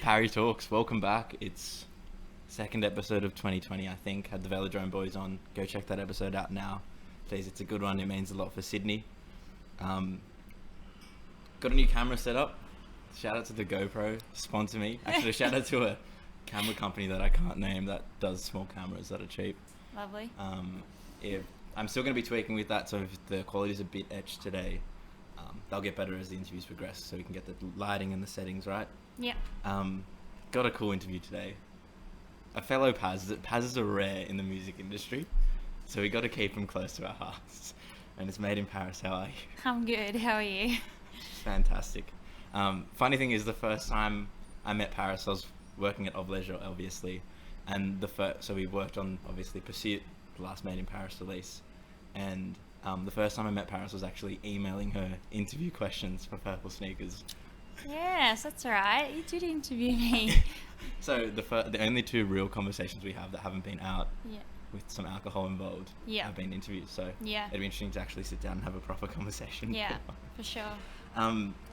Parry Talks. Welcome back. It's second episode of 2020, I think. Had the Velodrome boys on. Go check that episode out now. Please, it's a good one. It means a lot for Sydney. Got a new camera set up. Shout out to the GoPro. Sponsor me. Actually, shout out to a camera company that I can't name that does small cameras that are cheap. Lovely. I'm still going to be tweaking with that, so if the quality's a bit etched today, they'll get better as the interviews progress, so we can get the lighting and the settings right. Yeah. Got a cool interview today. A fellow Paz. Pazes are rare in the music industry, so we got to keep them close to our hearts. And it's made in Paris. How are you? I'm good. How are you? Fantastic. Funny thing is, the first time I met Paris, I was working at Of Leisure, obviously, and so we worked on obviously Pursuit, the last Made in Paris release, and the first time I met Paris was actually emailing her interview questions for Purple Sneakers. Yes, that's right. You did interview me. So the only two real conversations we have that haven't been out, Yeah. with some alcohol involved, Yeah. have been interviews. So Yeah. it'd be interesting to actually sit down and have a proper conversation. Yeah, for sure.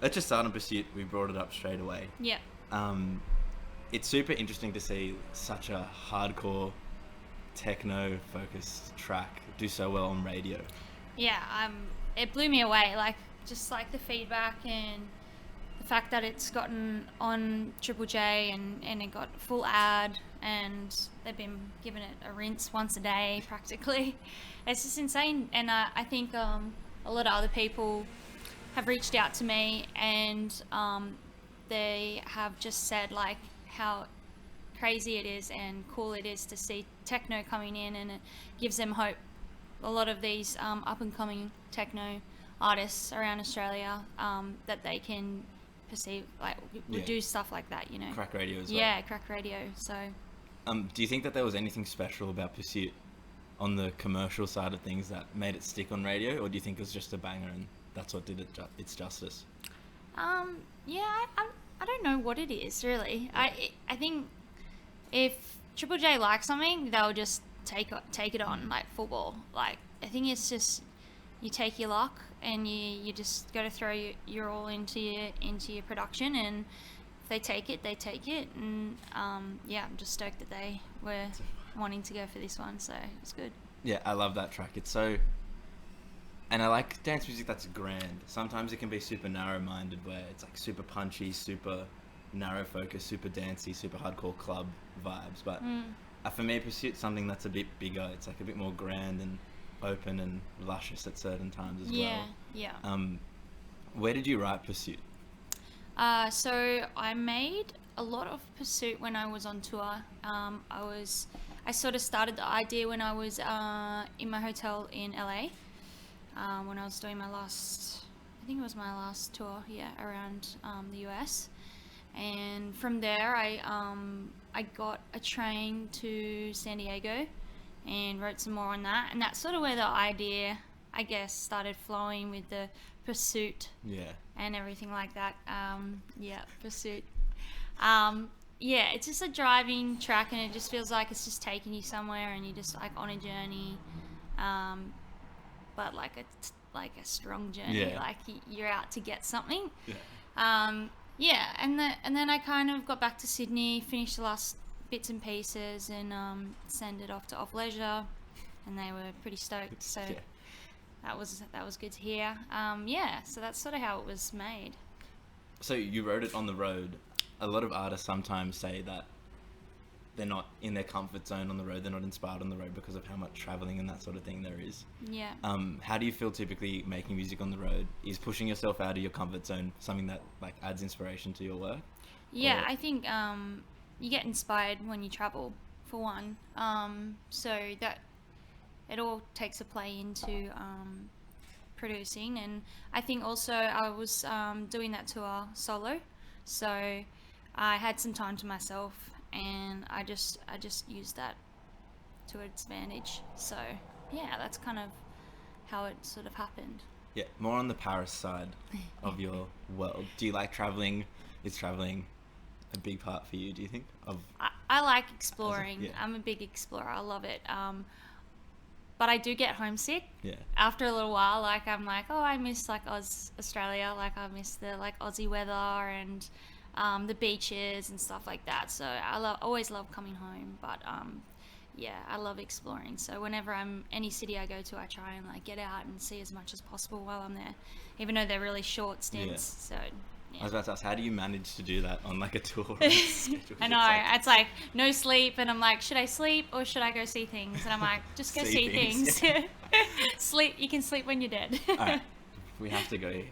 Let's just start on Pursuit. We brought it up straight away. Yeah. It's super interesting to see such a hardcore techno focused track do so well on radio. Yeah, it blew me away, just the feedback and the fact that it's gotten on Triple J and it got full ad and they've been giving it a rinse once a day practically. It's just insane, and I think a lot of other people have reached out to me and they have just said how crazy it is and cool it is to see techno coming in, and it gives them hope. A lot of these up and coming techno artists around Australia that they can perceive do stuff like that, you know. Crack radio as well. Yeah, crack radio. So do you think that there was anything special about Pursuit on the commercial side of things that made it stick on radio, or do you think it was just a banger and that's what did its justice? yeah, I don't know what it is really. I think if Triple J likes something, they'll just take it on like full ball. I think it's just you take your luck and you just got to throw your all into your production, and if they take it, they take it. And yeah, I'm just stoked that they were wanting to go for this one, so it's good. Yeah, I love that track. It's so, and I like dance music that's grand. Sometimes it can be super narrow-minded, where it's like super punchy, super narrow focus, super dancey, super hardcore club vibes. But for me, Pursuit's something that's a bit bigger. It's like a bit more grand and open and luscious at certain times as well. Yeah. Where did you write Pursuit? So I made a lot of Pursuit when I was on tour. I sort of started the idea when I was in my hotel in LA, when I was doing my last tour, around the US. And from there, I got a train to San Diego and wrote some more on that. And that's sort of where the idea, I guess, started flowing with the Pursuit. Yeah. And everything like that. Pursuit. It's just a driving track, and it just feels like it's just taking you somewhere, and you're just on a journey, but like a strong journey. Yeah. Like you're out to get something. Yeah. And then I kind of got back to Sydney, finished the last bits and pieces, and sent it off to Off Leisure, and they were pretty stoked. So Yeah. that was good to hear. So that's sort of how it was made. So you wrote it on the road. A lot of artists sometimes say that they're not in their comfort zone on the road. They're not inspired on the road because of how much traveling and that sort of thing there is. Yeah. How do you feel typically making music on the road? Is pushing yourself out of your comfort zone something that adds inspiration to your work? Yeah, Or- I think you get inspired when you travel, for one. So that it all takes a play into producing, and I think also I was doing that tour solo, so I had some time to myself, and I just used that to its advantage. So yeah, that's kind of how it sort of happened. Yeah, more on the Paris side of your world. Do you like traveling? Is traveling a big part for you, do you think? I like exploring. Yeah. I'm a big explorer. I love it. But I do get homesick. Yeah. After a little while, I'm like, oh, I miss Australia. I miss the Aussie weather, and the beaches and stuff like that. So always love coming home, but yeah, I love exploring. So whenever I'm any city I go to, I try and like get out and see as much as possible while I'm there, even though they're really short stints. Yeah. So I was about to ask, how do you manage to do that on like a tour? Schedule? I know, it's like no sleep, and I'm like, should I sleep or should I go see things? And I'm like, just go see things. Sleep, you can sleep when you're dead. All right, we have to go here,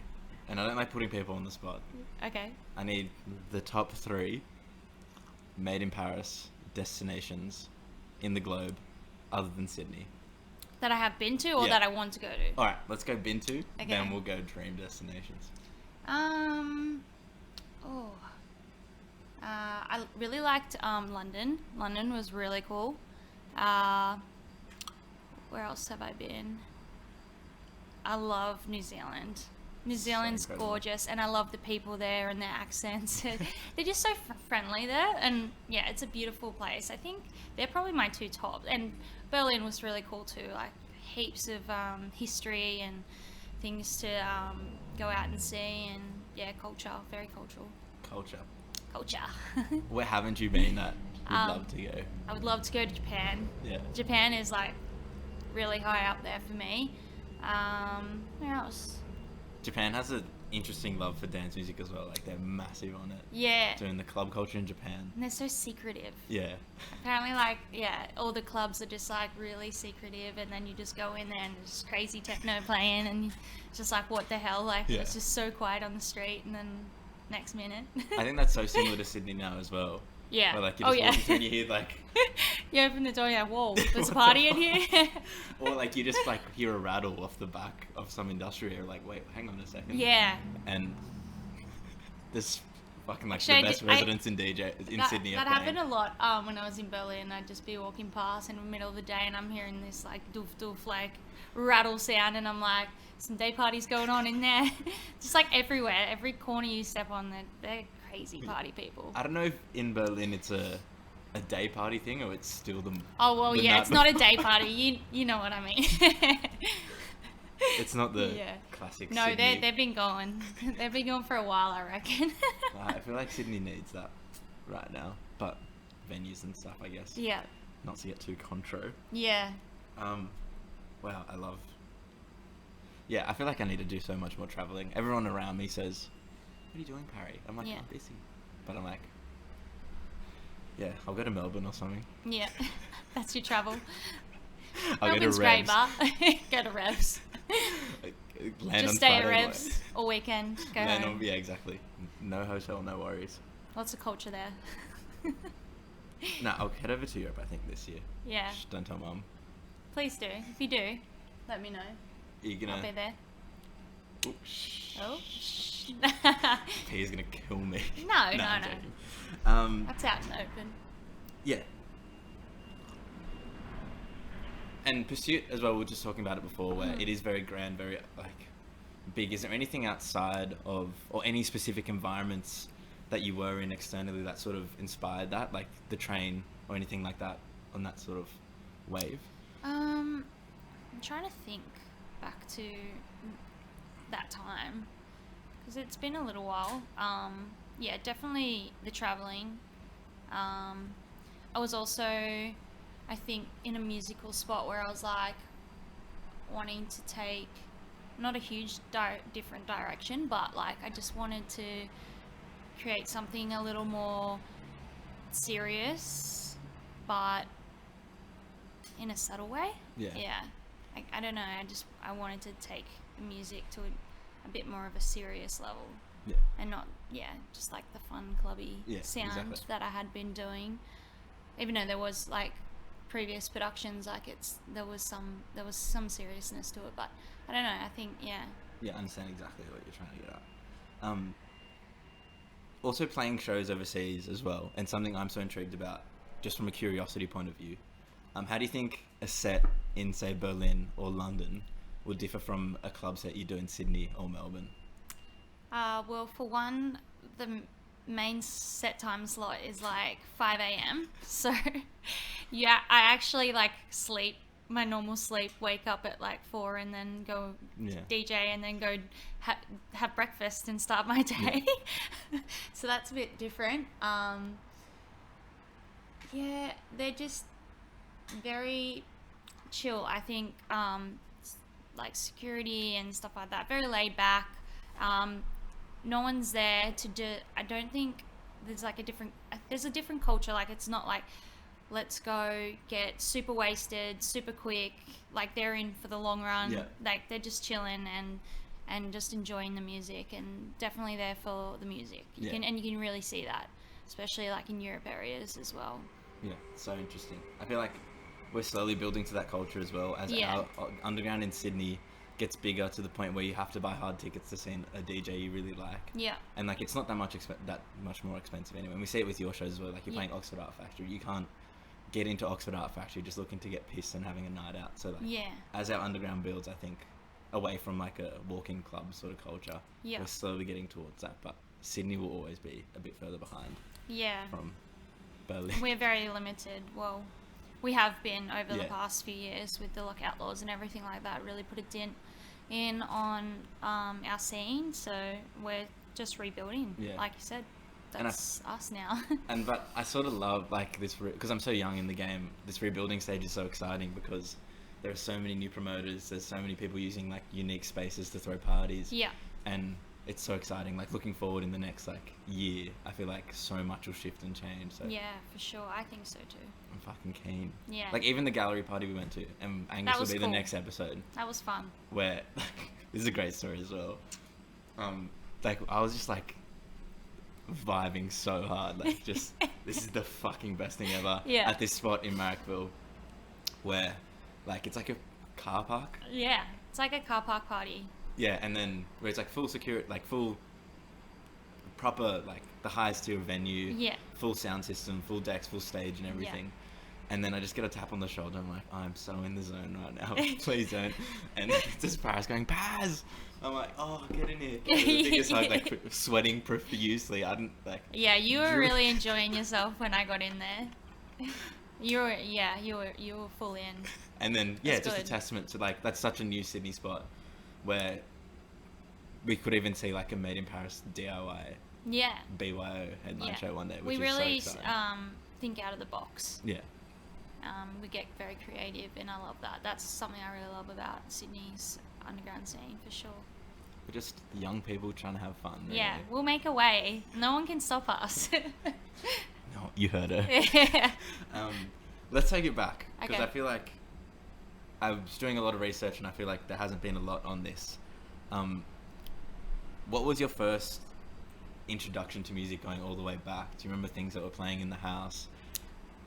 and I don't like putting people on the spot. Okay. I need the top 3 made in Paris destinations in the globe other than Sydney. That I have been to or that I want to go to? All right, let's go been to, Okay. then we'll go dream destinations. I really liked London. London was really cool. Where else have I been? I love New Zealand. New Zealand's gorgeous, and I love the people there and their accents. They're just so friendly there, and yeah, it's a beautiful place. I think they're probably my 2 top. And Berlin was really cool too, like heaps of history and things to go out and see, and yeah, culture, very cultural. Culture. Where haven't you been that you'd love to go? I would love to go to Japan. Yeah. Japan is like really high up there for me. Where else? Japan has an interesting love for dance music as well. Like they're massive on it. Yeah. Doing the club culture in Japan. And they're so secretive. Yeah. Apparently, like, yeah, all the clubs are just like really secretive, and then you just go in there and there's crazy techno playing, and it's just like, what the hell? Like, Yeah. it's just so quiet on the street, and then next minute. I think that's so similar to Sydney now as well. Yeah. Where like you just walk through and you hear like... You open the door and you're like, whoa, there's a party in here? Or like you just like hear a rattle off the back of some industrial area, like, wait, hang on a second. Yeah. And there's fucking like Actually, the best residents in Sydney. That happened a lot when I was in Berlin. I'd just be walking past in the middle of the day and I'm hearing this like doof doof like rattle sound, and I'm like, some day parties going on in there. Just like everywhere, every corner you step on, they're crazy party people. I don't know if in Berlin it's a day party thing or it's still the... Oh, well, yeah, it's not a day party. You know what I mean. It's not the classic No, Sydney. they've been going. They've been going for a while, I reckon. I feel like Sydney needs that right now, but venues and stuff, I guess. Yeah. Not to get too contro. Yeah. Wow, I love... Yeah, I feel like I need to do so much more travelling. Everyone around me says, what are you doing, Parry? I'm like, I'm busy. But I'm like, yeah, I'll go to Melbourne or something. Yeah, that's your travel. I'll Melbourne's go to Revs. great, but go to Revs. Land Just on stay at Friday Revs all weekend. Go Land home. on, yeah, exactly. No hotel, no worries. Lots of culture there. No, I'll head over to Europe, I think, this year. Yeah. Shh, don't tell Mum. Please do. If you do, let me know. Are you gonna... I'll be there. Ooh, shh. Oh. Pia's gonna kill me. No, I'm no. joking. That's out in the open. Yeah. And Pursuit as well, we were just talking about it before, where it is very grand, very like big. Is there anything outside of, or any specific environments that you were in externally that sort of inspired that, like the train or anything like that on that sort of wave? I'm trying to think back to that time, because it's been a little while. Yeah, definitely the traveling. I was also, I think, in a musical spot where I was like wanting to take not a huge different direction, but like I just wanted to create something a little more serious, but in a subtle way. Yeah. I don't know, I wanted to take music to a bit more of a serious level. Yeah. And not, just like the fun clubby sound exactly. that I had been doing. Even though there was like previous productions, like there was some seriousness to it, but I don't know, I think Yeah, I understand exactly what you're trying to get at. Also playing shows overseas as well, and something I'm so intrigued about, just from a curiosity point of view. How do you think a set in, say, Berlin or London would differ from a club set you do in Sydney or Melbourne? Well, for one, the main set time slot is like 5 a.m. So, I actually like sleep my normal sleep, wake up at like 4 and then go DJ and then go have breakfast and start my day. So that's a bit different. Yeah, they're just very chill. I think like security and stuff like that, very laid back. No one's there to do. I don't think there's like there's a different culture. Like it's not like let's go get super wasted, super quick. Like they're in for the long run. Yeah. Like they're just chilling and just enjoying the music, and definitely there for the music. You can really see that, especially like in Europe areas as well. Yeah, so interesting. I feel like we're slowly building to that culture as well as our underground in Sydney gets bigger to the point where you have to buy hard tickets to see a DJ you really like. Yeah. And like it's not that much more expensive anyway. And we see it with your shows as well. Like you're playing Oxford Art Factory, you can't get into Oxford Art Factory just looking to get pissed and having a night out. So like as our underground builds, I think away from like a walk-in club sort of culture, we're slowly getting towards that. But Sydney will always be a bit further behind. Yeah. From Berlin. We're very limited. Well, we have been over the past few years with the lockout laws and everything like that. Really put a dent in on our scene. So we're just rebuilding. Yeah. Like you said, that's us now. But I sort of love like this because I'm so young in the game. This rebuilding stage is so exciting because there are so many new promoters. There's so many people using like unique spaces to throw parties. Yeah. And it's so exciting. Like looking forward in the next like year, I feel like so much will shift and change. So yeah, for sure. I think so too. I'm fucking keen. Yeah. Like even the gallery party we went to, and Angus will be the next episode. That was fun. Where this is a great story as well. Like I was just like vibing so hard. Like just this is the fucking best thing ever. Yeah. At this spot in Marrickville, where like it's like a car park. Yeah, it's like a car park party. Yeah, and then where it's like full security, like full proper, like the highest tier venue. Yeah. Full sound system, full decks, full stage and everything. Yeah. And then I just get a tap on the shoulder. I'm like, I'm so in the zone right now. Please don't. And it's just Paris going, Paz! I'm like, oh, get in here. Get the biggest hug, like sweating profusely. I didn't like. Yeah, you were really enjoying yourself when I got in there. You were full in. And then it's just a testament to like that's such a new Sydney spot. Where we could even see like a Made in Paris DIY BYO headline show one day, which we really is so exciting. Think out of the box. Yeah. We get very creative, and I love that. That's something I really love about Sydney's underground scene, for sure. We're just young people trying to have fun. Really. Yeah, we'll make a way. No one can stop us. No, you heard her. Yeah. Let's take it back, because Okay. I feel like I was doing a lot of research and I feel like there hasn't been a lot on this. What was your first introduction to music going all the way back? Do you remember things that were playing in the house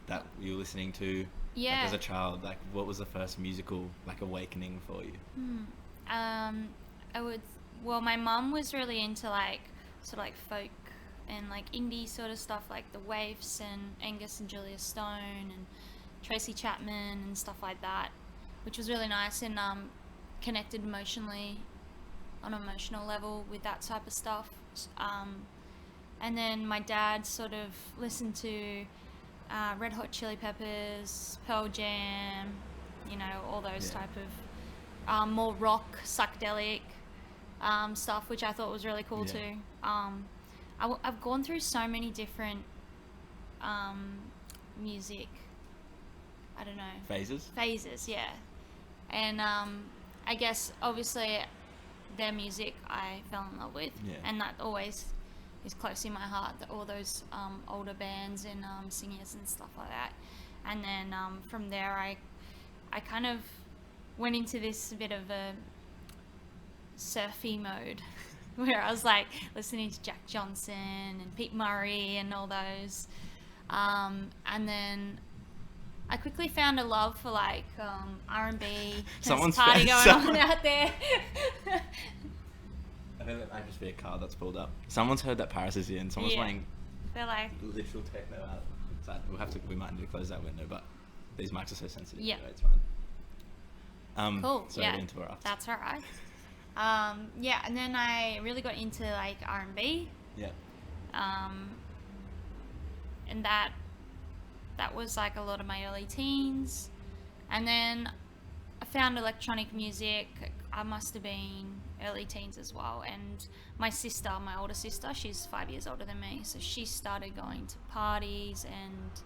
that you were listening to? Yeah. Like as a child, like what was the first musical like awakening for you? Well, my mum was really into like sort of like folk and like indie sort of stuff, like the Waifs and Angus and Julia Stone and Tracy Chapman and stuff like that, which was really nice, and connected emotionally on an emotional level with that type of stuff. And then my dad sort of listened to Red Hot Chili Peppers, Pearl Jam, all those type of more rock, psychedelic stuff, which I thought was really cool too. I've gone through so many different music, I don't know. Phases, yeah. And I guess obviously their music I fell in love with, and that always is close in my heart, all those older bands and singers and stuff like that. And then from there I kind of went into this bit of a surfy mode where I was like listening to Jack Johnson and Pete Murray and all those, and then I quickly found a love for like R&B. Someone's party going on out there. I think that might just be a car that's pulled up. Someone's heard that Paris is here and someone's playing literal techno outside. We might need to close that window, but these mics are so sensitive. Yeah, so it's fine. Cool. Sorry to interrupt. That's alright. And then I really got into like R&B. Yeah. And that was like a lot of my early teens. And then I found electronic music I must have been early teens as well. And my older sister, she's 5 years older than me, so she started going to parties, and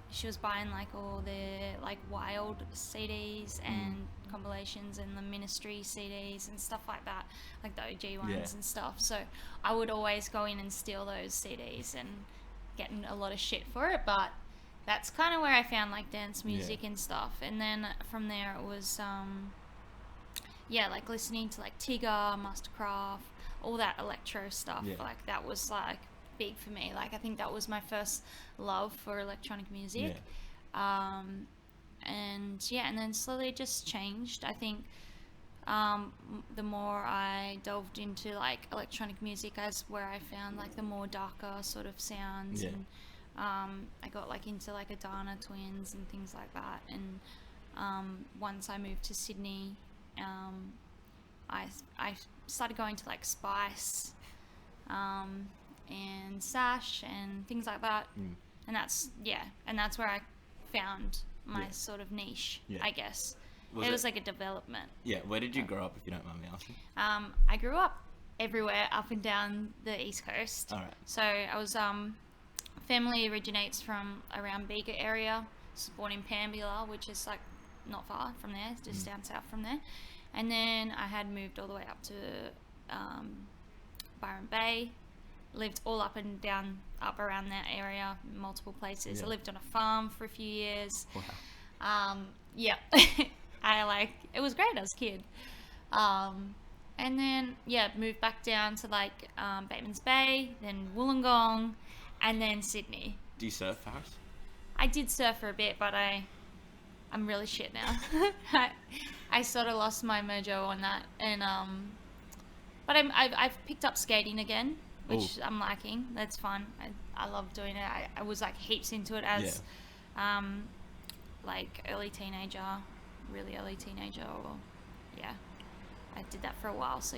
she was buying like all the like Wild CDs and compilations and the Ministry CDs and stuff like that, like the OG ones and stuff. So I would always go in and steal those CDs and getting a lot of shit for it, but that's kind of where I found like dance music and stuff. And then from there it was like listening to like Tigger, Mastercraft, all that electro stuff. Like that was like big for me. Like I think that was my first love for electronic music. And then slowly it just changed. I think the more I delved into like electronic music, as where I found like the more darker sort of sounds, and I got like into like Adana Twins and things like that. And once I moved to Sydney, I started going to like Spice and Sash and things like that. And that's where I found my sort of niche, I guess. It was like a development. Where did you grow up, if you don't mind me asking? I grew up everywhere up and down the East Coast. All right. So I was family originates from around Bega area. I was born in Pambula, which is like not far from there, just down south from there. And then I had moved all the way up to Byron Bay. Lived all up and down, up around that area, multiple places. I lived on a farm for a few years. Wow. It was great as a kid. And then, moved back down to like Bateman's Bay, then Wollongong, and then Sydney. Do you surf, Paris? I did surf for a bit, but I'm really shit now. I sort of lost my mojo on that, and but I've picked up skating again, which I'm liking. That's fun. I love doing it. I was like heaps into it as like early teenager, really early teenager, or I did that for a while. So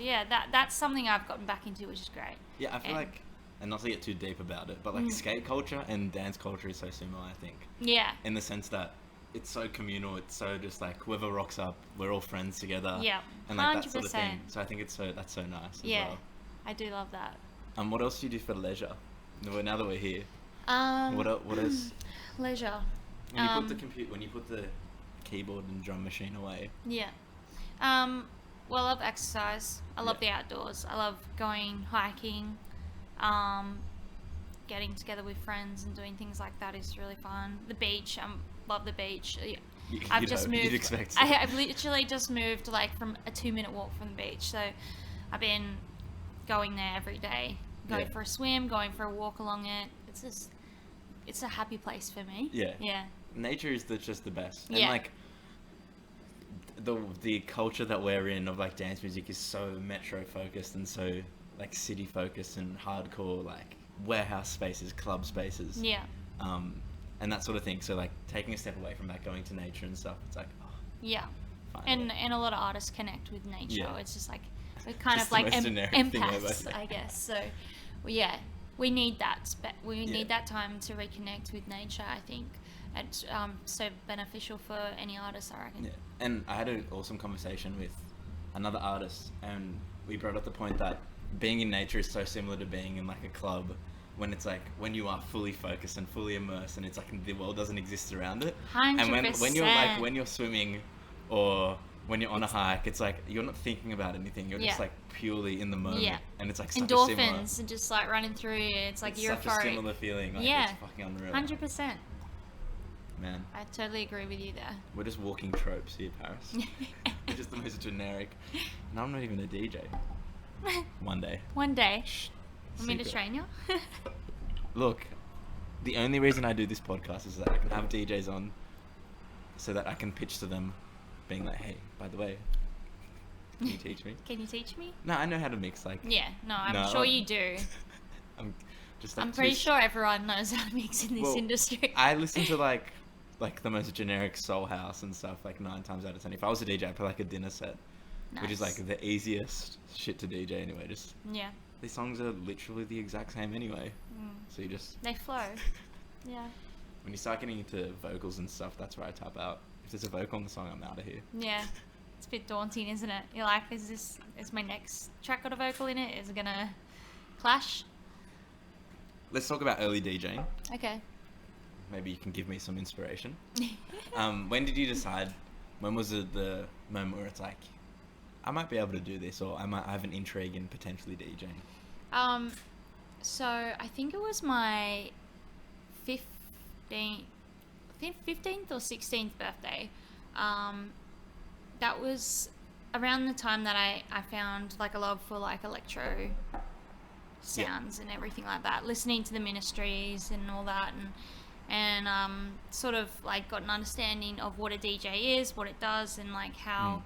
that's something I've gotten back into, which is great. Yeah, I feel like, and not to get too deep about it, but like skate culture and dance culture is so similar, I think. Yeah. In the sense that it's so communal, it's so just like whoever rocks up, we're all friends together. Yeah. And like that sort of thing. So I think that's so nice as well. I do love that. What else do you do for leisure? Now that we're here. What else? Leisure. When you put the keyboard and drum machine away. Yeah. Well, I love exercise. I love the outdoors. I love going hiking. Getting together with friends and doing things like that is really fun. The beach. Love the beach. I've just moved. You'd expect so. I've literally just moved like from a 2-minute walk from the beach. So I've been going there every day. Going for a swim, going for a walk along it. It's a happy place for me. Yeah. Nature is just the best. And like the culture that we're in of like dance music is so metro focused and so like city focused and hardcore, like warehouse spaces, club spaces. Yeah. And that sort of thing. So like taking a step away from that, going to nature and stuff, it's like and a lot of artists connect with nature. Yeah. It's just like we're kind just of like empaths, I guess. So we need that. We need that time to reconnect with nature, I think. It's so beneficial for any artist, I reckon. Yeah. And I had an awesome conversation with another artist, and we brought up the point that being in nature is so similar to being in like a club, when it's like when you are fully focused and fully immersed, and it's like the world doesn't exist around it. 100%. And when you're swimming or when you're on a hike, it's like you're not thinking about anything. You're just like purely in the moment. Yeah. And it's like such endorphins and just like running through you. It's like you're such a similar feeling. Like, it's fucking unreal. 100%. Man. I totally agree with you there. We're just walking tropes here, Paris. We're just the most generic. And I'm not even a DJ. One day. Want me to train you? Look, the only reason I do this podcast is that I can have DJs on so that I can pitch to them being like, hey, by the way, can you teach me? Can you teach me? No, I know how to mix. I'm sure you do. I'm pretty sure everyone knows how to mix in this industry. I listen to like the most generic soul house and stuff like 9 times out of 10. If I was a DJ, I'd play like a dinner set, which is like the easiest shit to DJ anyway. These songs are literally the exact same anyway. So they flow. Yeah. When you start getting into vocals and stuff, that's where I tap out. If there's a vocal on the song, I'm out of here. Yeah. it's a bit daunting, isn't it? You're like, is my next track got a vocal in it? Is it gonna clash? Let's talk about early DJing. Okay. Maybe you can give me some inspiration. When did you decide? When was it the moment where it's like, I might be able to do this, or I might have an intrigue in potentially DJing? So I think it was my 15th or 16th birthday. That was around the time that I found like a love for like electro sounds and everything like that, listening to the Ministries and all that, and sort of like got an understanding of what a DJ is, what it does, and like how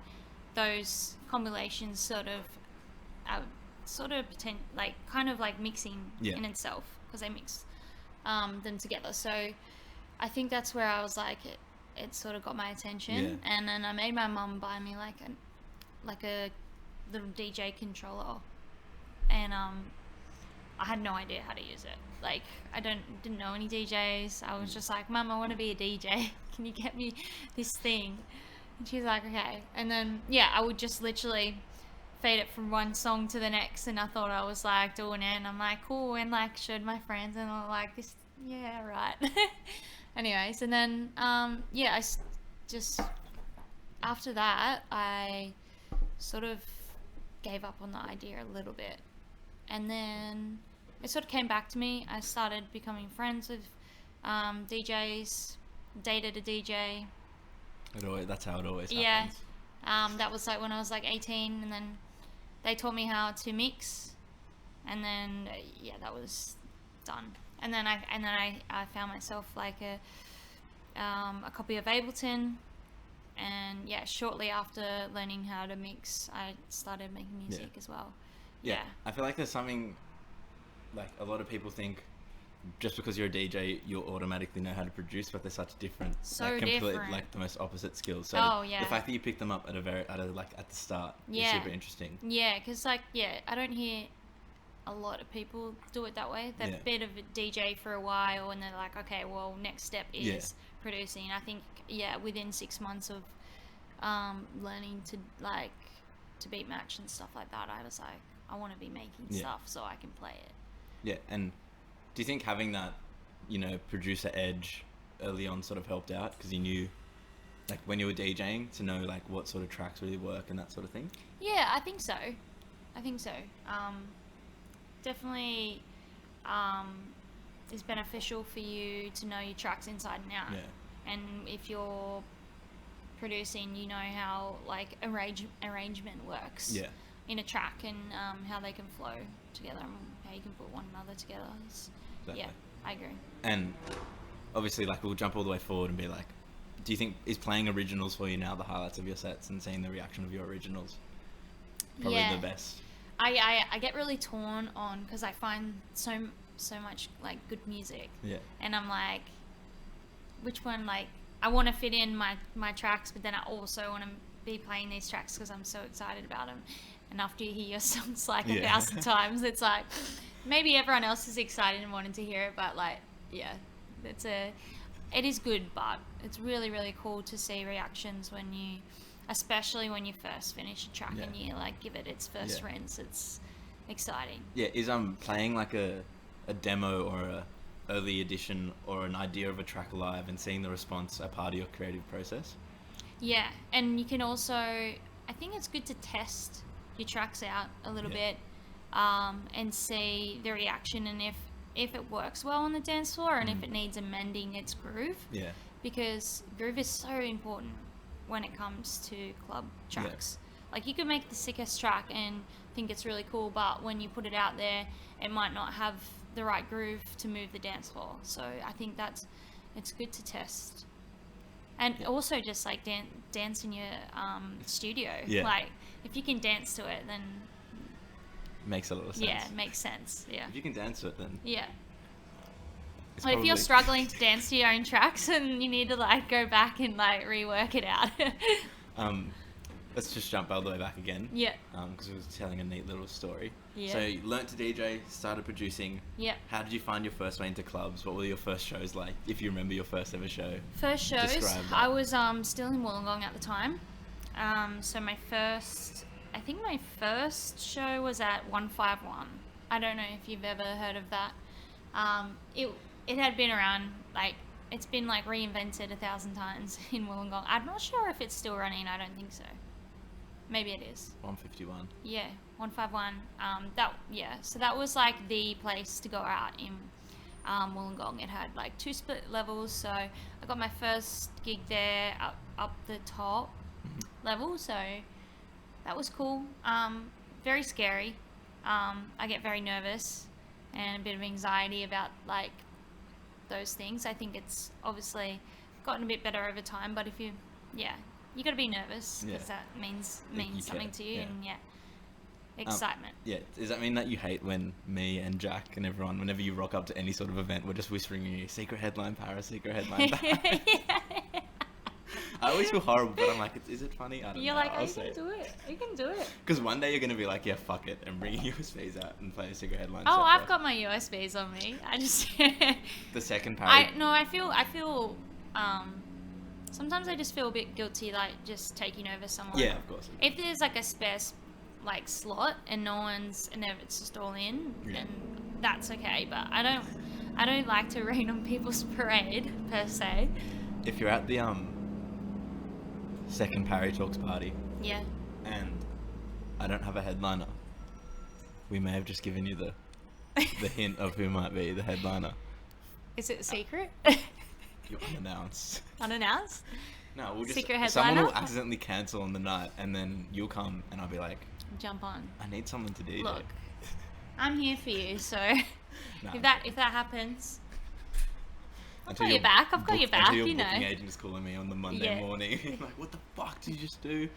those combinations sort of like kind of like mixing in itself, because they mix them together. So I think that's where I was like, it sort of got my attention, and then I made my mum buy me like a little DJ controller, and I had no idea how to use it. Like, I didn't know any DJs. I was just like, Mum, I want to be a DJ. Can you get me this thing? And she's like, okay. And then I would just literally fade it from one song to the next, and I thought I was like doing it, and I'm like, cool, and like showed my friends, and I'm like, this, yeah, right. Anyways, and then just after that, I sort of gave up on the idea a little bit, and then it sort of came back to me. I started becoming friends with DJs, dated a DJ. That's how it always happens. Yeah, that was like when I was like 18, and then they taught me how to mix, and then that was done. And then I found myself like a copy of Ableton, and shortly after learning how to mix, I started making music as well. Yeah, I feel like there's something, like a lot of people think just because you're a DJ you'll automatically know how to produce, but they're such different, different, like the most opposite skills. So the fact that you picked them up at the start is super interesting. Yeah, because I don't hear a lot of people do it that way. They've been a DJ for a while, and they're like, okay, well, next step is producing. I think within 6 months of learning to beat match and stuff like that, I was like, I want to be making stuff so I can play it. Yeah, and do you think having that, producer edge early on sort of helped out, because you knew, like, when you were DJing, to know like what sort of tracks really work and that sort of thing? Yeah, I think so. Definitely is beneficial for you to know your tracks inside and out. Yeah. And if you're producing, you know how like arrangement works in a track, and how they can flow together, and how you can put one another together. Yeah, I agree. And obviously, like, we'll jump all the way forward and be like, do you think is playing originals for you now the highlights of your sets, and seeing the reaction of your originals probably the best? I get really torn on, because I find so much like good music, and I'm like, which one, like, I want to fit in my tracks, but then I also want to be playing these tracks because I'm so excited about them. And after you hear your songs like 1,000 times, it's like, maybe everyone else is excited and wanted to hear it, but like, it is good, but it's really, really cool to see reactions especially when you first finish a track and you like give it its first rinse. It's exciting. Yeah, is playing like a demo or a early edition or an idea of a track live and seeing the response a part of your creative process? Yeah, and you can also, I think it's good to test your tracks out a little bit, and see the reaction, and if it works well on the dance floor, and if it needs amending its groove. Yeah. Because groove is so important when it comes to club tracks. Like, you could make the sickest track and think it's really cool, but when you put it out there, it might not have the right groove to move the dance floor. So I think it's good to test. And also just like dance in your studio. Like, if you can dance to it, then makes a lot of sense. Yeah, it makes sense. Yeah. If you can dance to it, then Like, if you're struggling to dance to your own tracks, and you need to like go back and like rework it out. Let's just jump all the way back again. Yeah. Because it was telling a neat little story. Yeah. So you learnt to DJ, started producing. Yeah. How did you find your first way into clubs? What were your first shows like, if you remember your first ever show? First shows, I was still in Wollongong at the time. So I think my first show was at 151. I don't know if you've ever heard of that. It had been around, like, it's been like reinvented 1,000 times in Wollongong. I'm not sure if it's still running. I don't think so. Maybe it is. 151. Yeah, 151. So that was like the place to go out in Wollongong. It had like 2 split levels, so I got my first gig there up the top level, so that was cool. Very scary. I get very nervous and a bit of anxiety about like those things. I think it's obviously gotten a bit better over time, but you got to be nervous because that means something to you, and excitement. Does that mean that you hate when me and Jack and everyone, whenever you rock up to any sort of event, we're just whispering in you, secret headline Paris, secret headline Paris? I always feel horrible, but I'm like, is it funny? I don't know. You're like, you can do it. You can do it. Because one day you're going to be like, yeah, fuck it, and bring USBs out and play a secret headline. Oh, I've got my USBs on me. I just... The second Parry. I feel, sometimes I just feel a bit guilty, like, just taking over someone. Yeah, of course. If there's, like, a spare, like, slot and it's just all in, then that's okay, but I don't like to rain on people's parade, per se. If you're at the, second Parry Talks party. Yeah. And I don't have a headliner. We may have just given you the hint of who might be the headliner. Is it a secret? You're unannounced. Unannounced? No, we'll just... Secret headliner? Someone will accidentally cancel on the night, and then you'll come, and I'll be like... Jump on. I need someone to DJ. Look, I'm here for you, so... No. If that happens... I've got your back, until you know. Your booking agent is calling me on the Monday morning. Like, what the fuck did you just do?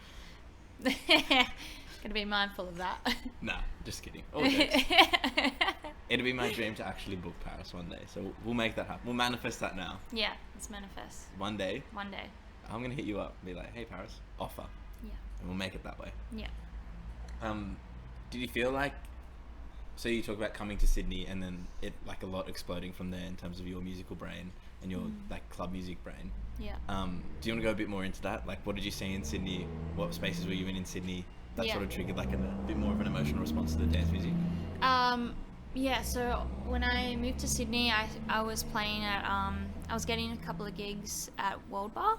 Gotta be mindful of that. Nah, just kidding. All jokes. It'd be my dream to actually book Paris one day, so we'll make that happen. We'll manifest that now. Yeah, let's manifest. One day. I'm gonna hit you up and be like, hey Paris, offer. Yeah. And we'll make it that way. Yeah. Did you feel like... So you talk about coming to Sydney and then it like a lot exploding from there in terms of your musical brain and your like club music brain. Yeah. Do you want to go a bit more into that? Like, what did you see in Sydney? What spaces were you in Sydney? That sort of triggered like a bit more of an emotional response to the dance music. So when I moved to Sydney, I was playing at I was getting a couple of gigs at World Bar.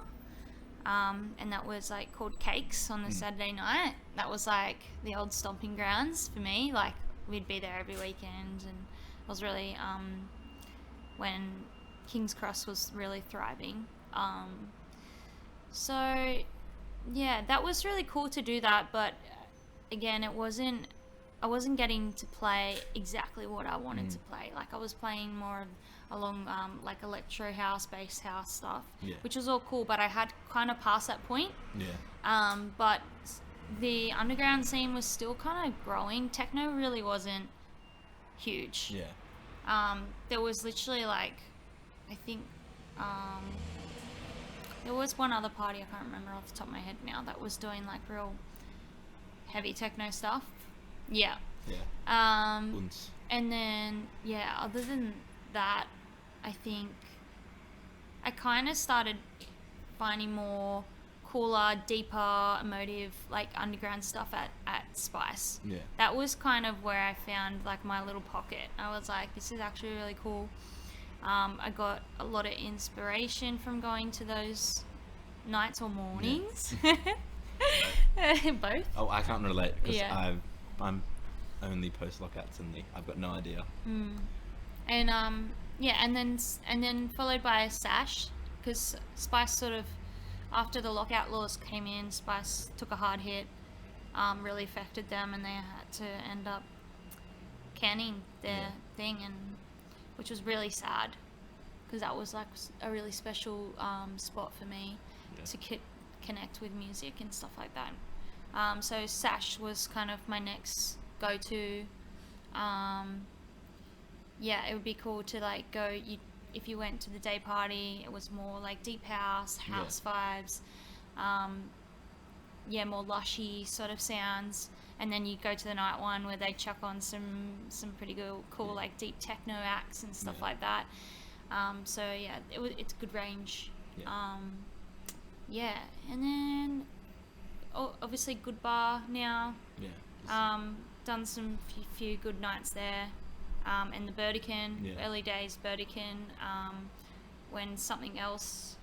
And that was like called Cakes on the Saturday night. That was like the old stomping grounds for me. Like, we'd be there every weekend, and it was really when King's Cross was really thriving. So yeah, that was really cool to do that, but again, I wasn't getting to play exactly what I wanted to play. Like, I was playing more along like electro house, bass house stuff, which was all cool, but I had kind of passed that point. But the underground scene was still kind of growing. Techno really wasn't huge. There was literally like, I think there was one other party, I can't remember off the top of my head now, that was doing like real heavy techno stuff. And then other than that, I think I kind of started finding more cooler, deeper, emotive, like underground stuff at Spice. That was kind of where I found like my little pocket. I was like, this is actually really cool. I got a lot of inspiration from going to those nights or mornings. Both. Oh, I can't relate because I'm only post lockouts and I've got no idea. And and then followed by Sash, because Spice sort of, after the lockout laws came in, Spice took a hard hit, really affected them, and they had to end up canning their thing, and which was really sad, because that was like a really special spot for me to connect with music and stuff like that. So Sash was kind of my next go-to. It would be cool to like go. If you went to the day party, it was more like deep house vibes, more lushy sort of sounds. And then you go to the night one where they chuck on some pretty cool like deep techno acts and stuff like that. It's a good range. And then obviously Good Bar now. Yeah. Done some few good nights there. And the Burdekin, early days Burdekin, when something else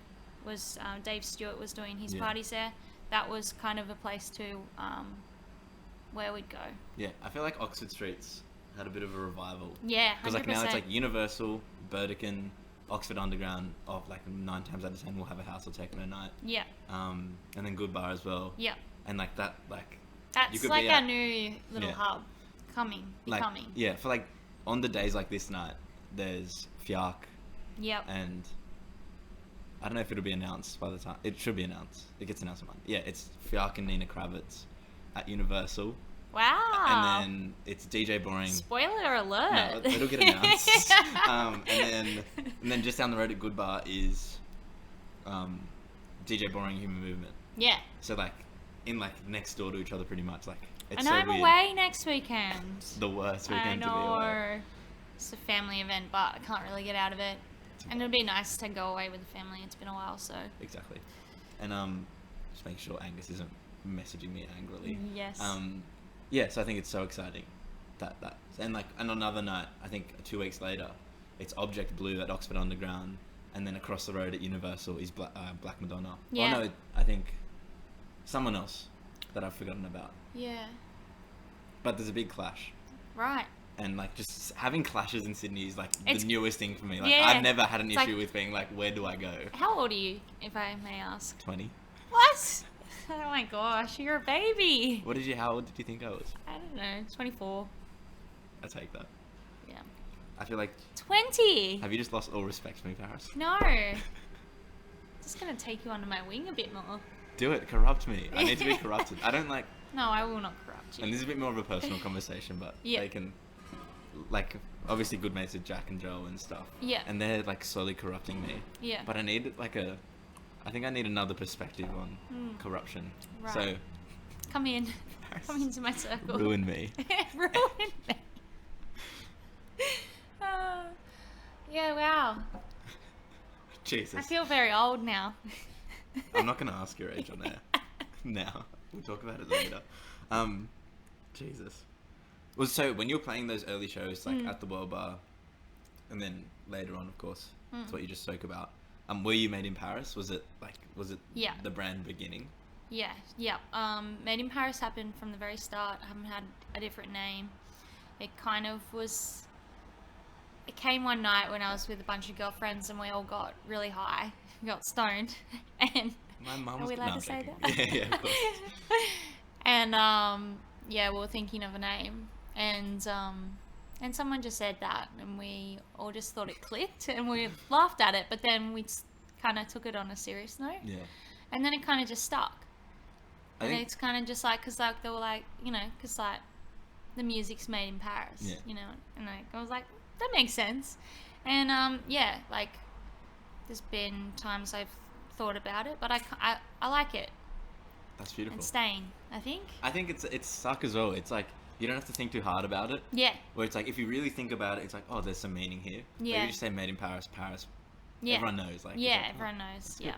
was, Dave Stewart was doing his parties there. That was kind of a place to where we'd go. Yeah, I feel like Oxford Street's had a bit of a revival. Yeah, 100%. Because like now it's like Universal, Burdekin, Oxford Underground. Of like 9 times out of 10 we'll have a house or techno night. Yeah. And then Good Bar as well. Yeah. And like that, like that's like our new little hub, becoming. Yeah, for like on the days like this night, there's Fjark. Yep. And I don't know if it'll be announced by the time it should be announced. It gets announced on Monday. Yeah, it's Fjark and Nina Kravitz at Universal. Wow. And then it's DJ Boring. Spoiler alert. No, it'll get announced. and then just down the road at Good Bar is DJ Boring Human Movement. Yeah. So like in like next door to each other pretty much. Like it's and so I'm weird. away next weekend. The worst weekend I to be know. away. It's a family event, but I can't really get out of it. And it'd be nice to go away with the family. It's been a while, so. Exactly. And just make sure Angus isn't messaging me angrily. Yes. Yeah, so I think it's so exciting that and another night, I think 2 weeks later, it's Object Blue at Oxford Underground, and then across the road at Universal is Black Madonna. Yeah. Oh no, I think someone else that I've forgotten about. Yeah. But there's a big clash. Right. And like just having clashes in Sydney is like It's- the newest thing for me. Like yeah. I've never had an It's issue like- with being like, where do I go? How old are you, if I may ask? 20. What? Oh my gosh, you're a baby. How old did you think I was? I don't know, 24. I take that. Yeah. I feel like, 20. have you just lost all respect for me, Paris? No. Just gonna take you under my wing a bit more. Do it, corrupt me. I need to be corrupted. I don't like, No, I will not corrupt you. and this is a bit more of a personal conversation, but Yeah. they can, like, obviously good mates with Jack and Joe and stuff. Yeah. And they're like slowly corrupting me. Yeah. But I need like I think I need another perspective on corruption. Right. So, Come in. Come into my circle. ruin me. Ruin me. Yeah, wow. Jesus. I feel very old now. I'm not going to ask your age on air now. We'll talk about it later. Jesus. Well, so when you were playing those early shows, like at the World Bar, and then later on, of course, that's what you just spoke about. Were you made in Paris? Was it Yeah. the brand beginning? Yeah. Made in Paris happened from the very start. I haven't had a different name. It kind of was. It came one night when I was with a bunch of girlfriends and we all got really high, got stoned, and My mum are was we allowed no, to say I'm that? joking. Yeah, of course. And yeah, we were thinking of a name, and someone just said that, and we all just thought it clicked, and we laughed at it, but then we kind of took it on a serious note, Yeah. and then it kind of just stuck. I And think it's kind of just like, because like they were like, because like the music's made in Paris, Yeah. and I was like, that makes sense. And yeah, like there's been times I've thought about it, but I like it. that's beautiful. And staying, I think. I think it's suck as well. It's like you don't have to think too hard about it. Yeah. Where it's like if you really think about it, it's like, oh, there's some meaning here. Yeah. Like you just say made in Paris, Paris. Yeah. Everyone knows. Like, Yeah, it's like, everyone knows. good. Yeah.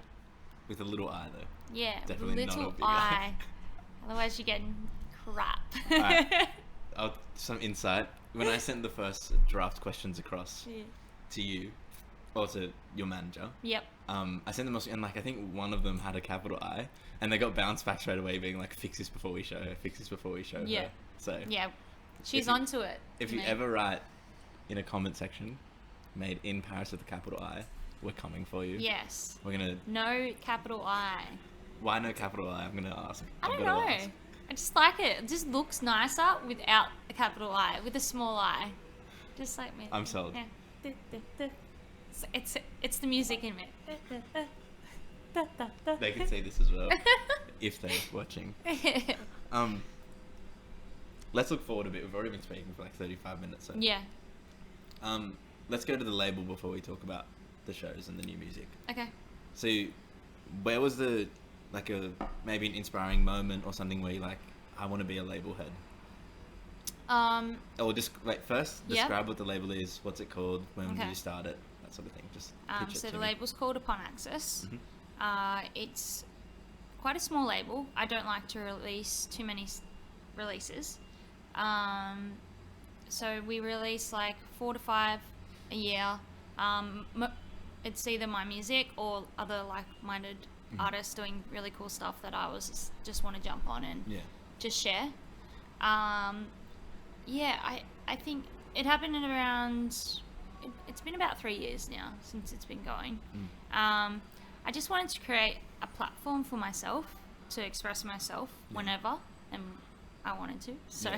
with a little eye though. Yeah. Definitely not a little big eye. Otherwise, you're getting crap. Alright. Some insight. When I sent the first draft questions across to you, or to your manager, Yep. I sent them, and like I think one of them had a capital I, and they got bounced back straight away, being like, "Fix this before we show her. Fix this before we show Yeah. her." So Yeah. She's If you- onto it. if you mate. ever write in a comment section, "Made in Paris" with a capital I, we're coming for you. Yes. We're gonna. No capital I. Why no capital I? I'm gonna ask. I don't know. I just like it. It just looks nicer without a capital I, with a small I. Just like me. I'm sold. Yeah. It's the music in me. They can see this as well if they're watching. Let's look forward a bit. We've already been speaking for like 35 minutes. So. Yeah. Let's go to the label before we talk about the shows and the new music. Okay. So, where was the maybe an inspiring moment or something where you like, I want to be a label head? Or just first Yeah. describe what the label is. What's it called? When did Okay. you start it? That sort of thing. Just pitch it So to the me. label's called Upon Access. Mhm. It's quite a small label. I don't like to release too many releases. So we release like 4 to 5 a year. It's either my music or other like-minded artists doing really cool stuff that I just want to jump on and just share. I think it happened in around. It's been about 3 years now since it's been going. I just wanted to create a platform for myself to express myself whenever and I wanted to. So,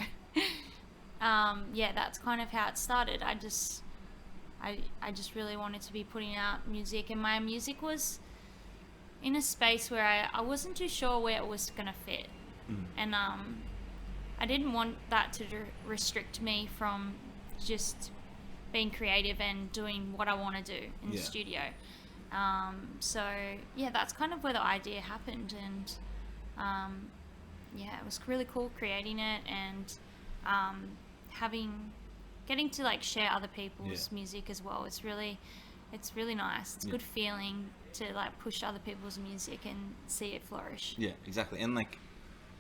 that's kind of how it started. I just really wanted to be putting out music, and my music was in a space where I wasn't too sure where it was going to fit. And I didn't want that to restrict me from just being creative and doing what I want to do in the studio. That's kind of where the idea happened, and it was really cool creating it and getting to like share other people's music as well. It's really nice. It's a good feeling to like push other people's music and see it flourish. Yeah, exactly. And like,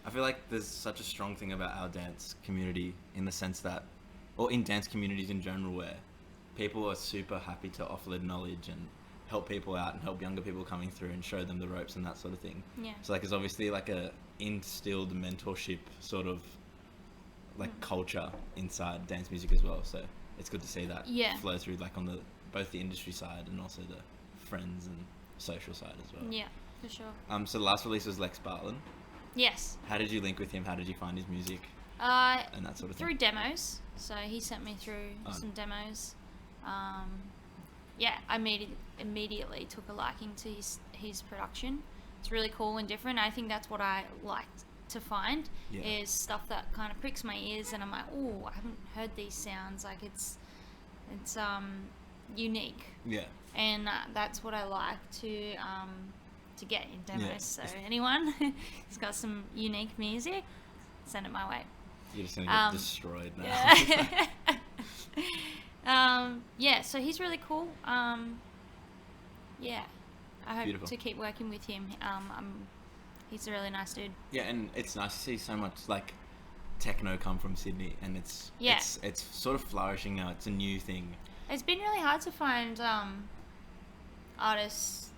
I feel like there's such a strong thing about our dance community in the sense that, or in dance communities in general, where people are super happy to offload knowledge and help people out and help younger people coming through and show them the ropes and that sort of thing. Yeah. So like, there's obviously like a instilled mentorship sort of like culture inside dance music as well. So it's good to see that flow through like on both the industry side and also the friends and social side as well. Yeah, for sure. So the last release was Lex Barton. Yes. How did you link with him? How did you find his music? And that sort of thing? Through demos. So he sent me through some demos. I immediately took a liking to his production. It's really cool and different. I think that's what I liked to find is stuff that kind of pricks my ears, and I'm like, oh, I haven't heard these sounds. Like it's unique. Yeah. And that's what I like to get in demos. Yeah. So anyone who's got some unique music, send it my way. You're just gonna get destroyed now. So he's really cool. I hope Beautiful. To keep working with him. He's a really nice dude. Yeah, and it's nice to see so much like techno come from Sydney, and it's sort of flourishing now. It's a new thing. It's been really hard to find artists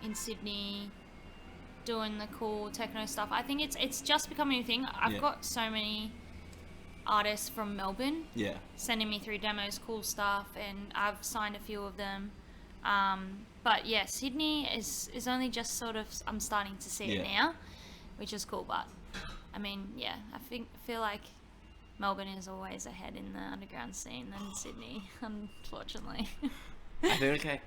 in Sydney doing the cool techno stuff. I think it's just becoming a thing. I've got so many artists from Melbourne sending me through demos, cool stuff, and I've signed a few of them. But yeah, Sydney is only just sort of, I'm starting to see it now, which is cool. But I mean, I feel like Melbourne is always ahead in the underground scene than Sydney, unfortunately. I feel like,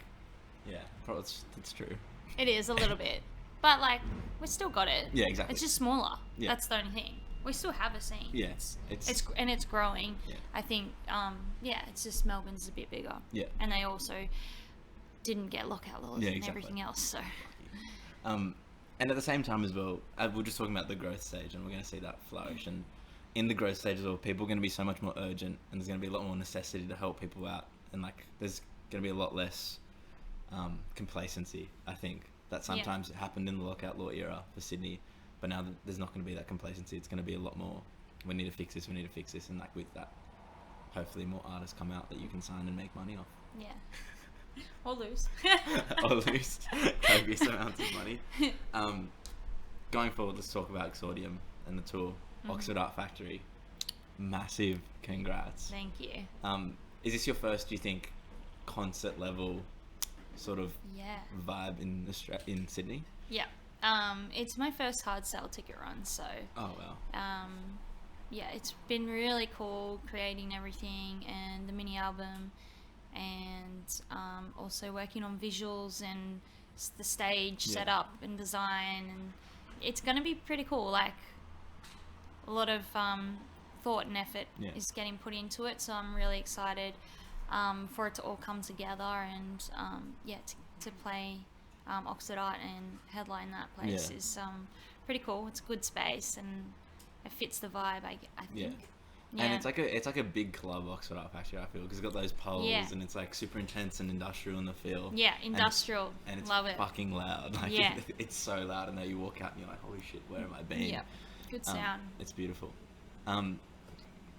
probably it's true. It is a little bit, but like we still got it. Yeah, exactly. It's just smaller. Yeah. That's the only thing. We still have a scene. Yeah, it's growing. Yeah. I think it's just Melbourne's a bit bigger. Yeah. And they also didn't get lockout laws and everything else. So. And at the same time as well, we're just talking about the growth stage, and we're going to see that flourish. And in the growth stage as well, people are going to be so much more urgent, and there's going to be a lot more necessity to help people out, and like there's going to be a lot less complacency. I think that sometimes it happened in the lockout law era for Sydney, but now there's not going to be that complacency. It's going to be a lot more. We need to fix this. And like with that, hopefully more artists come out that you can sign and make money off. Yeah. Or lose. Or lose copious amounts of money. Going forward, let's talk about Exordium and the tour. Oxford Art Factory. Massive congrats. Thank you. Is this your first, do you think, concert level sort of vibe in Sydney? Yeah. It's my first hard sell ticket run, so. Oh wow. It's been really cool creating everything and the mini album, and also working on visuals and the stage setup and design, and it's going to be pretty cool. Like a lot of thought and effort is getting put into it, so I'm really excited for it to all come together, and to play Oxford Art and headline that place is pretty cool. It's a good space and it fits the vibe, I think. Yeah. And it's like a big club Oxford Art Factory, I feel, because it's got those poles and it's like super intense and industrial in the feel. Yeah, industrial. And it's love it. fucking loud. Like Yeah. it's so loud, and then you walk out and you're like, holy shit, where am I being? Yeah, good sound. It's beautiful.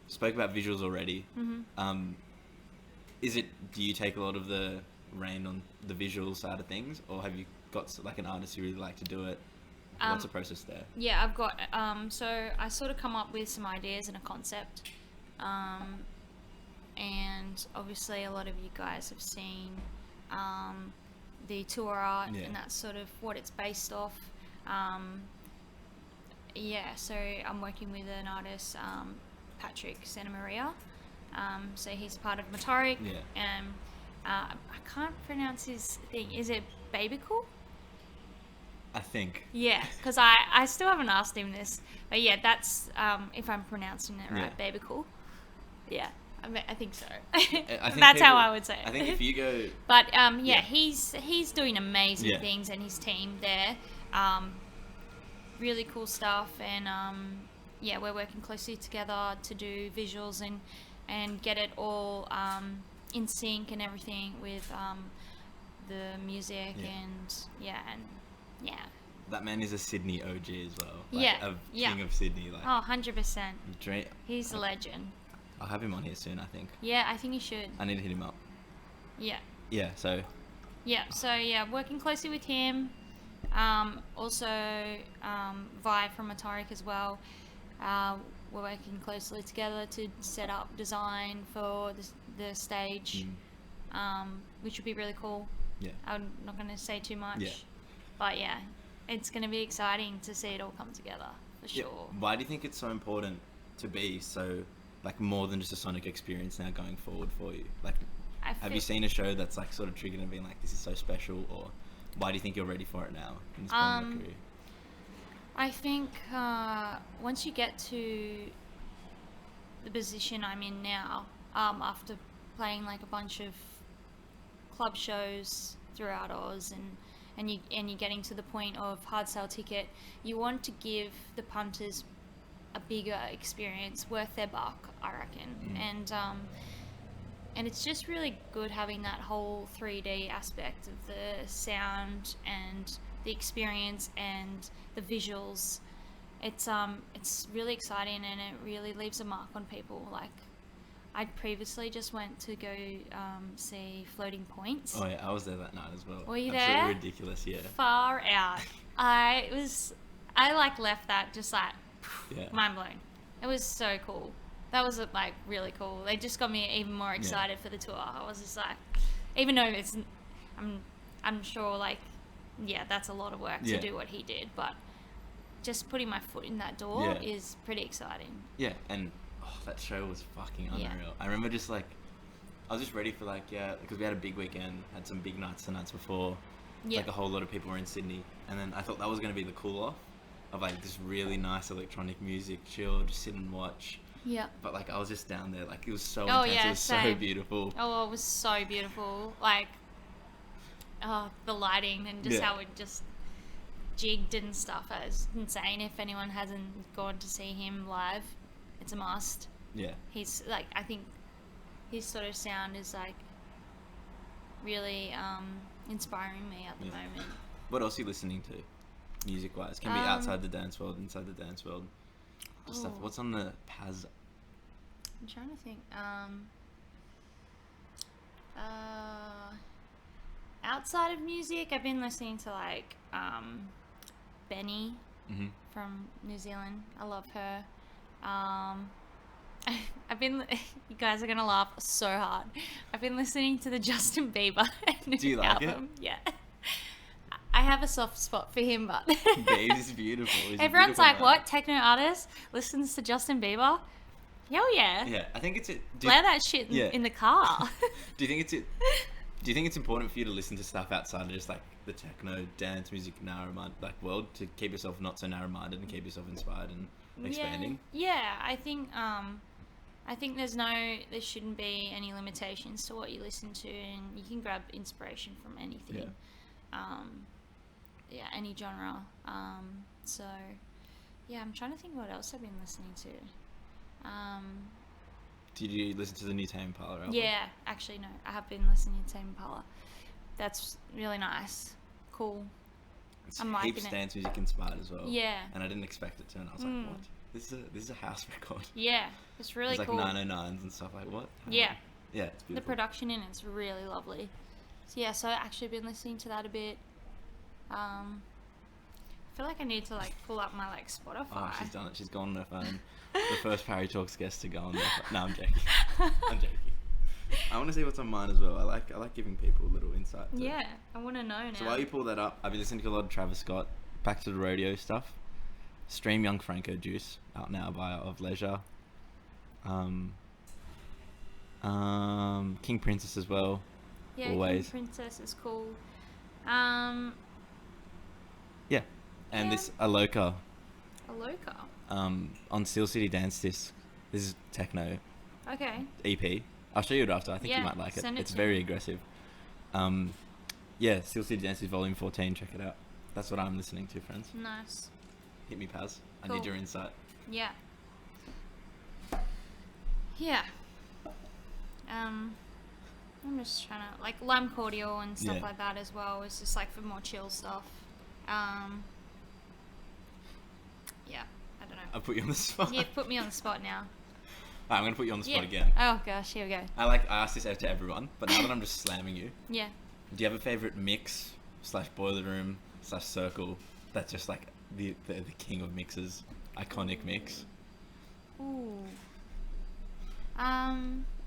Spoke about visuals already. Mm-hmm. Do you take a lot of the reign on the visual side of things, or have you got like an artist who really like to do it? What's the process there? Yeah, I've got, so I sort of come up with some ideas and a concept. And obviously a lot of you guys have seen the tour art, and that's sort of what it's based off. So I'm working with an artist, Patrick Santa Maria. So he's part of Memoir. And I can't pronounce his thing. Is it Babycool? I think. Yeah, because I still haven't asked him this. But yeah, that's, if I'm pronouncing it right, Babycool. Yeah, I think so. That's how I would say it. I think if you go... But he's doing amazing things, and his team there. Really cool stuff, and we're working closely together to do visuals and get it all in sync and everything with the music That man is a Sydney OG as well. King of Sydney. Like, 100%. He's a legend. I'll have him on here soon, I think. Yeah, I think you should. I need to hit him up. Yeah. Yeah, so... working closely with him. Also, Vi from Ataric as well. We're working closely together to set up design for the stage, which would be really cool. Yeah. I'm not going to say too much. Yeah. But it's going to be exciting to see it all come together, for sure. Why do you think it's so important to be so, like, more than just a sonic experience now going forward for you? Like, have you seen a show that's, like, sort of triggered and been like, this is so special, or why do you think you're ready for it now in this point in your career? I think once you get to the position I'm in now, after playing, like, a bunch of club shows throughout Oz, and you're getting to the point of hard sell ticket, you want to give the punters a bigger experience, worth their buck, I reckon. And it's just really good having that whole 3D aspect of the sound and the experience and the visuals. It's really exciting, and it really leaves a mark on people. Like, I previously just went to go see Floating Points. Oh yeah, I was there that night as well. Were you Absolutely there? Ridiculous, yeah. Far out. I like left that just like mind blown. It was so cool. That was like really cool. They just got me even more excited for the tour. I was just like, even though I'm sure like, that's a lot of work to do what he did, but just putting my foot in that door is pretty exciting. Yeah, and that show was fucking unreal. I remember just like, I was just ready for like, because we had a big weekend, had some big nights the nights before. Like a whole lot of people were in Sydney, and then I thought that was going to be the cool off of like this really nice electronic music, chill, just sit and watch. Yeah. But like I was just down there, like it was so intense, it was so beautiful. Oh, it was so beautiful. Like, the lighting and just how it just jigged and stuff. It was insane. If anyone hasn't gone to see him live, it's a must. Yeah. He's like, I think his sort of sound is like really inspiring me at the moment. What else are you listening to, music-wise? Can be outside the dance world, inside the dance world. Just stuff. What's on the Paz? I'm trying to think. Outside of music, I've been listening to like Benny from New Zealand. I love her. You guys are gonna laugh so hard. I've been listening to the Justin Bieber Do you like album. Yeah. I have a soft spot for him, but Babe is beautiful. Everyone's like, "What techno artist listens to Justin Bieber?" Hell yeah! Yeah, I think it's play that shit in the car. Do you think it's important for you to listen to stuff outside of just like the techno dance music world, to keep yourself not so narrow-minded and keep yourself inspired and expanding? Yeah, I think there shouldn't be any limitations to what you listen to, and you can grab inspiration from anything. Any genre. I'm trying to think what else I've been listening to. Did you listen to the new Tame Impala album? Yeah, actually, no. I have been listening to Tame Impala. That's really nice. Cool. It's I'm liking heaps it. dance music inspired as well. Yeah. And I didn't expect it to, and I was like, what? This is a house record. Yeah, it's really There's cool. like 909s and stuff like what? Yeah. Yeah, it's beautiful. The production in it's really lovely. So yeah, so I actually been listening to that a bit. I feel like I need to like pull up my like Spotify. Oh, she's done it. She's gone on her phone. The first Parry Talks guest to go on their phone. No, I'm joking. I'm joking. I want to see what's on mine as well. I like giving people a little insight. Yeah, I want to know now. So while you pull that up, I've been listening to a lot of Travis Scott, Back to the Rodeo stuff. Stream Young Franco Juice, out now by Of Leisure. King Princess as well. Yeah, always. King Princess is cool. Yeah. And this Aloka. Aloka. On Steel City Dance Disc. This is techno Okay. EP. I'll show you it after. I think you might like it. It's very aggressive. Yeah, Steel City Dance Disc Volume 14. Check it out. That's what I'm listening to, friends. Nice. Hit me, Paz. Cool. I need your insight. Yeah. Yeah. I'm just trying to like Lime Cordial and stuff like that as well. It's just like for more chill stuff. Yeah, I don't know. I'll put you on the spot. Yeah, put me on the spot now. I'm going to put you on the spot again. Oh gosh, here we go. I asked this out to everyone, but now that I'm just slamming you. Yeah. Do you have a favourite mix / boiler room / circle that's just like the king of mixes? Iconic mix? Ooh.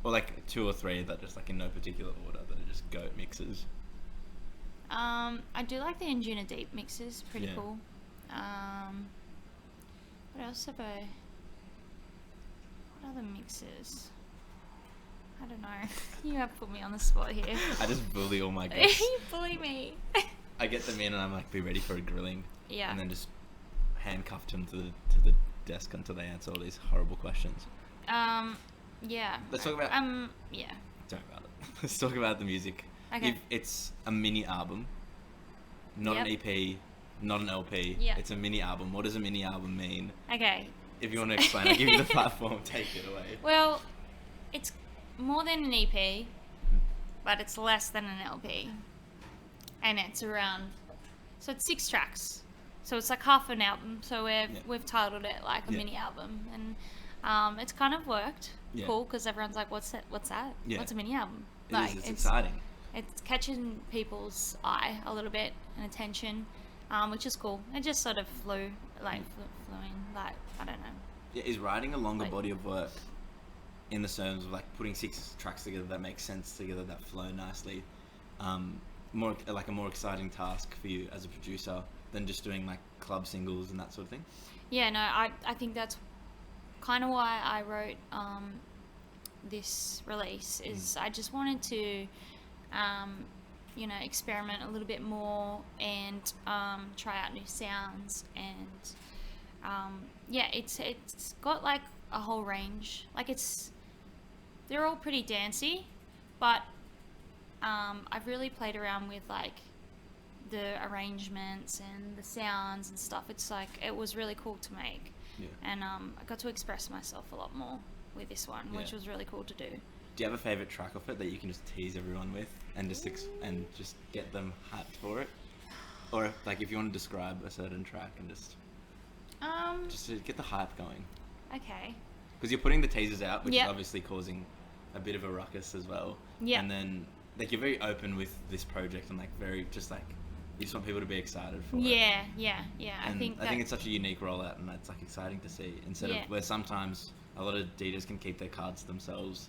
Or like 2 or 3 that just like in no particular order that are just goat mixes. I do like the Injuna Deep mixes. Pretty cool. What else have I... What other mixes? I don't know. You have put me on the spot here. I just bully all my guests. You bully me. I get them in and I'm like, be ready for a grilling. Yeah. And then just handcuff them to the desk until they answer all these horrible questions. Yeah. Let's talk about... yeah. Don't about it. Let's talk about the music. Okay. It's a mini album, not an EP, not an LP. Yeah. It's a mini album. What does a mini album mean? Okay. If you want to explain, I'll give you the platform. Take it away. Well, it's more than an EP, but it's less than an LP. And it's around... So it's 6 tracks. So it's like half an album. So we've titled it like a mini album. And it's kind of worked. Yeah. Cool, because everyone's like, what's that? Yeah. What's a mini album? It's exciting. It's catching people's eye a little bit and attention, which is cool. It just sort of flowing, like, I don't know. Yeah, is writing a longer body of work in the terms of like putting 6 tracks together that make sense together, that flow nicely, more like a more exciting task for you as a producer than just doing like club singles and that sort of thing? Yeah, no, I think that's kind of why I wrote this release. Is I just wanted to experiment a little bit more and try out new sounds, and it's got like a whole range. Like they're all pretty dancey, but I've really played around with like the arrangements and the sounds and stuff. It's like it was really cool to make. Yeah. And I got to express myself a lot more with this one, which was really cool to do. Do you have a favourite track off it that you can just tease everyone with and just get them hyped for it? Or if you want to describe a certain track and just to get the hype going. Okay. Because you're putting the teasers out, which is obviously causing a bit of a ruckus as well. Yeah. And then like you're very open with this project and like very just like you just want people to be excited for it. Yeah. And I think it's such a unique rollout, and that's like exciting to see. Instead of where sometimes a lot of DJs can keep their cards to themselves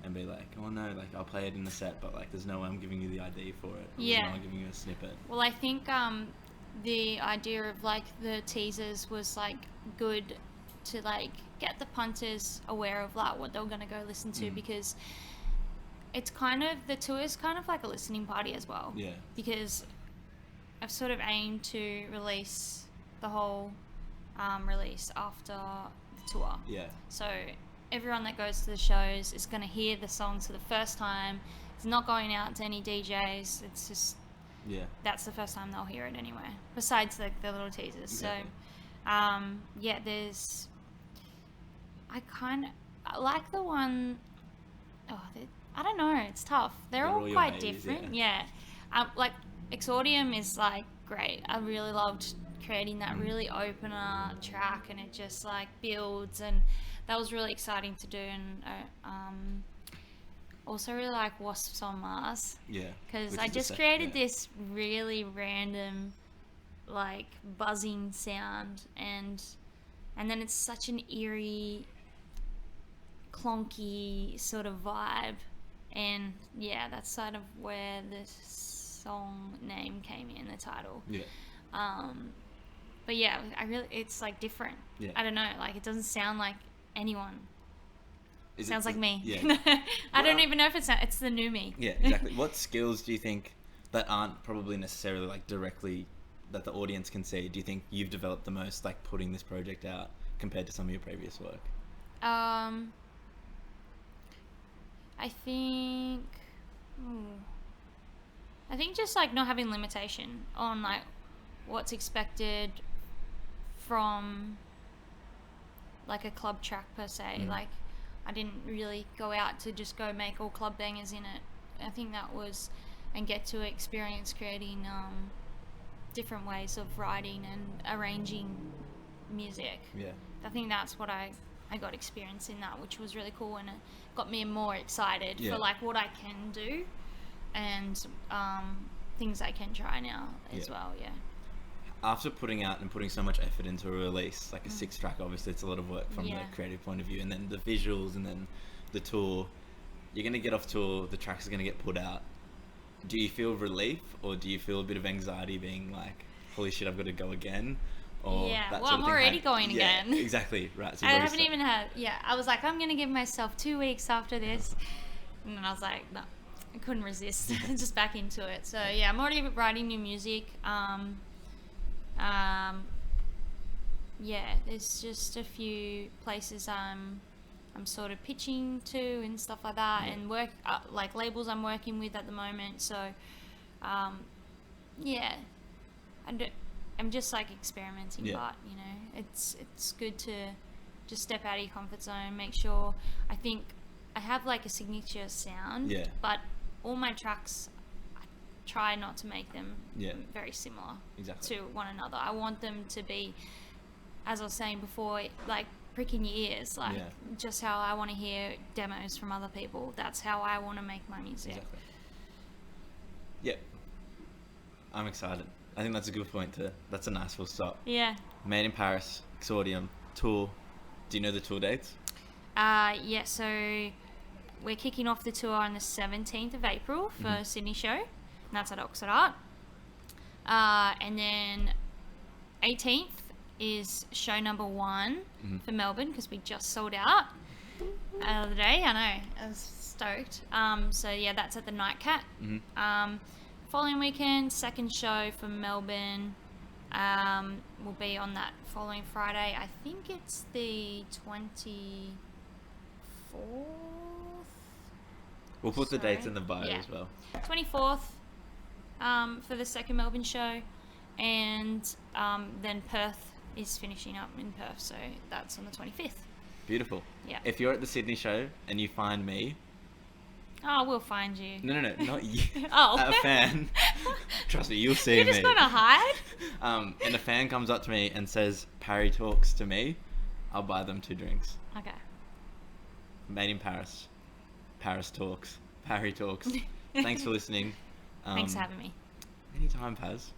and be like, oh no, like I'll play it in the set, but like there's no way I'm giving you the ID for it. There's no way I'm giving you a snippet. Well, I think the idea of like the teasers was like good to like get the punters aware of like what they were gonna go listen to, because it's kind of the tour is kind of like a listening party as well. Yeah. Because I've sort of aimed to release the whole release after the tour. Yeah. So everyone that goes to the shows is going to hear the songs for the first time. It's not going out to any DJs. It's just that's the first time they'll hear it anyway. Besides the little teasers. Exactly. So there's I like the one. I don't know. It's tough. They're all your quite ways, different. Yeah. Like Exordium is like great. I really loved creating that really opener track, and it just like builds, and that was really exciting to do. And also really like Wasps on Mars. Yeah. Because which I is the just sec- created yeah. this really random like buzzing sound, and then it's such an eerie, clonky sort of vibe, and yeah, that's sort of where the song name came in, the title. Yeah. But yeah, it's like different. Yeah. I don't know, like it doesn't sound like anyone. Sounds like me. Yeah. I don't even know if it's the new me. Yeah, exactly. What skills do you think that aren't probably necessarily like directly that the audience can see, do you think you've developed the most, like putting this project out compared to some of your previous work? I think just like not having limitation on like what's expected from like a club track per se. Like I didn't really go out to just go make all club bangers in it. I think that was, and get to experience creating different ways of writing and arranging music. Yeah. I think that's what I got experience in that, which was really cool, and it got me more excited for like what I can do and things I can try now as well. Yeah. After putting out and putting so much effort into a release, like a 6-track, obviously it's a lot of work from the creative point of view, and then the visuals, and then the tour. You're going to get off tour, the tracks are going to get put out. Do you feel relief, or do you feel a bit of anxiety being like, holy shit, I've got to go again? Or yeah, that well, sort of I'm thing? already going again. Exactly, right. So I haven't even had, I was like, I'm going to give myself 2 weeks after this. And then I was like, no, I couldn't resist. Just back into it. So yeah, I'm already writing new music. Yeah, there's just a few places I'm sort of pitching to and stuff like that, and work like labels I'm working with at the moment. So yeah, I'm just like experimenting, but you know, it's good to just step out of your comfort zone, make sure. I think I have like a signature sound, but all my tracks, I try not to make them very similar to one another. I want them to be, as I was saying before, like pricking your ears, like just how I want to hear demos from other people. That's how I want to make my music. Exactly. Yep. I'm excited. I think that's a good point that's a nice full stop. Yeah. Made in Paris, exordium, tour. Do you know the tour dates? Yeah, so we're kicking off the tour on the 17th of April for Sydney show, and that's at Oxford Art. And then 18th is show number 1 for Melbourne, because we just sold out the other day. I know, I was stoked. So yeah, that's at the Nightcat. Following weekend, second show for Melbourne will be on that following Friday. I think it's the 24th. We'll put the dates in the bio as well. 24th for the second Melbourne show, and then Perth is finishing up in Perth, so that's on the 25th. Beautiful. Yeah. If you're at the Sydney show and you find me... Oh, we'll find you. No, not you. Oh. A fan. Trust me, you'll see me. You're just gonna hide? And a fan comes up to me and says, Parry talks to me, I'll buy them 2 drinks. Okay. Made in Paris. Paris talks. Parry talks. Thanks for listening. Thanks for having me. Anytime, Paz.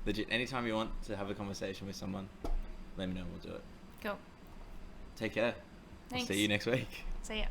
Legit, anytime you want to have a conversation with someone, let me know and we'll do it. Cool. Take care. Thanks. I'll see you next week. See ya.